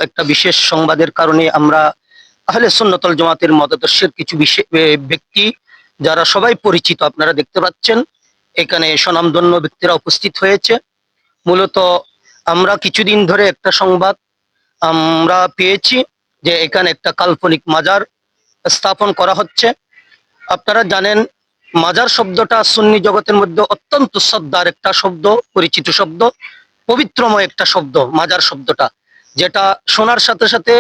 একটা বিশেষ সংবাদের কারণে আমরা আহলে সুন্নাতুল জামাতের মতাদর্শের কিছু বিশেষ ব্যক্তি যারা সবাই পরিচিত আপনারা দেখতে পাচ্ছেন, এখানে স্বনামধন্য ব্যক্তিরা উপস্থিত হয়েছে। মূলত আমরা কিছুদিন ধরে একটা সংবাদ আমরা পেয়েছি যে এখানে একটা কাল্পনিক মাজার স্থাপন করা হচ্ছে। আপনারা জানেন, মাজার শব্দটা সুন্নি জগতের মধ্যে অত্যন্ত শ্রদ্ধার একটা শব্দ, পরিচিত শব্দ, পবিত্রময় একটা শব্দ মাজার শব্দটা, যেটা শোনার সাথে সাথে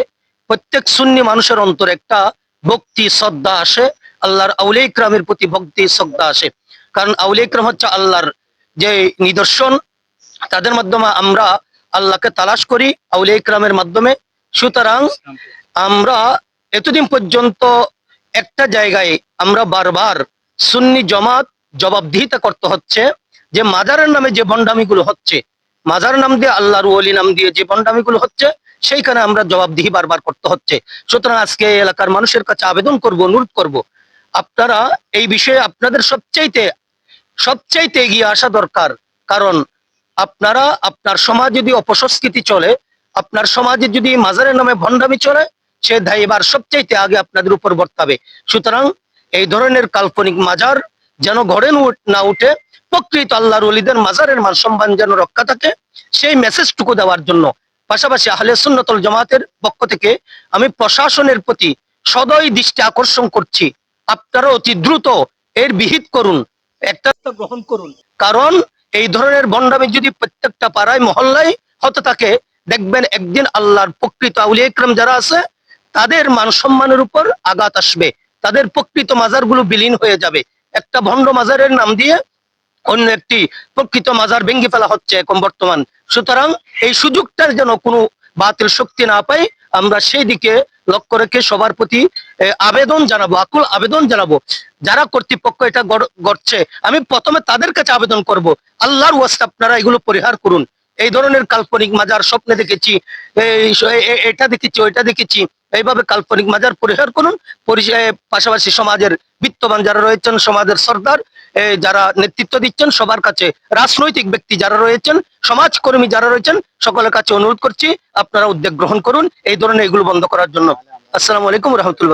প্রত্যেক সুন্নি মানুষের অন্তরে একটা ভক্তি শ্রদ্ধা আসে, আল্লাহর আউলিয়া ইকরামের প্রতি ভক্তি শ্রদ্ধা আসে। কারণ আউলিয়া ইকরাম হচ্ছে আল্লাহর যে নিদর্শন, তাদের মাধ্যমে আমরা আল্লাহকে তালাশ করি, আউলিয়া ইকরামের মাধ্যমে। সুতরাং আমরা এতদিন পর্যন্ত একটা জায়গায় আমরা বারবার সুন্নি জমাত জবাবদিহিতা করতে হচ্ছে যে মাজারের নামে যে ভণ্ডামিগুলো হচ্ছে, মাজার নাম দিয়ে আল্লাহর ওলি নাম দিয়ে যে ভণ্ডামিগুলো হচ্ছে, সেইখানে আমরা জবাবদিহি বারবার করতে হচ্ছে। সুতরাং আজকে এলাকার মানুষের কাছে আবেদন করব, অনুরোধ করব, আপনারা এই বিষয়ে আপনাদের সবচাইতে সবচাইতে এগিয়ে আসা দরকার। কারণ আপনারা আপনার সমাজ যদি অপসংস্কৃতি চলে, আপনার সমাজে যদি মাজারের নামে ভণ্ডামি চলে, সে দায় এবার সবচাইতে আগে আপনাদের উপর বর্তাবে। সুতরাং এই ধরনের কাল্পনিক মাজার যেন ঘরে না উঠে, প্রকৃত আল্লাহর ওলিদের মাজারের মান সম্মান যেন রক্ষা থাকে, সেই মেসেজটুকু দেওয়ার জন্য পাশাপাশি আহলে সুন্নাতুল জামাতের পক্ষ থেকে আমি প্রশাসনের প্রতি সদয় দৃষ্টি আকর্ষণ করছি, আপনারা অতি দ্রুত এর বিহিত করুন, একটা গ্রহণ করুন। কারণ এই ধরনের ভণ্ডামি যদি প্রত্যেকটা পাড়ায় মহল্লায় হতে থাকে, দেখবেন একদিন আল্লাহর প্রকৃত আউলিয়া ইকরাম যারা আছে তাদের মান সম্মানের উপর আঘাত আসবে, তাদের প্রকৃত মাজারগুলো বিলীন হয়ে যাবে। একটা ভণ্ড মাজারের নাম দিয়ে অন্য একটি প্রকৃত মাজার ভেঙে ফেলা হচ্ছে এখন বর্তমান। সুতরাং এই সুযোগটার যেন কোনো বাতিল শক্তি না পায়, আমরা সেই দিকে লক্ষ্য রেখে সবার প্রতি আবেদন জানাবো, আকুল আবেদন জানাবো। যারা কর্তৃপক্ষ এটা করছে, আমি প্রথমে তাদের কাছে আবেদন করব, আল্লাহর ওয়াস্তে আপনারা এগুলো পরিহার করুন। এই ধরনের কাল্পনিক মাজার স্বপ্নে দেখেছি, এটা দেখেছি, ওইটা দেখেছি, এইভাবে কাল্পনিক মাজার পরিহার করুন। পাশাপাশি সমাজের বিত্তবান যারা রয়েছেন, সমাজের সর্দার যারা নেতৃত্ব দিচ্ছেন, সবার কাছে রাজনৈতিক ব্যক্তি যারা রয়েছেন, সমাজকর্মী যারা রয়েছেন, সকলের কাছে অনুরোধ করছি আপনারা উদ্যোগ গ্রহণ করুন এই ধরনের এগুলো বন্ধ করার জন্য। আসসালামু আলাইকুম রহমতুল্লাহ।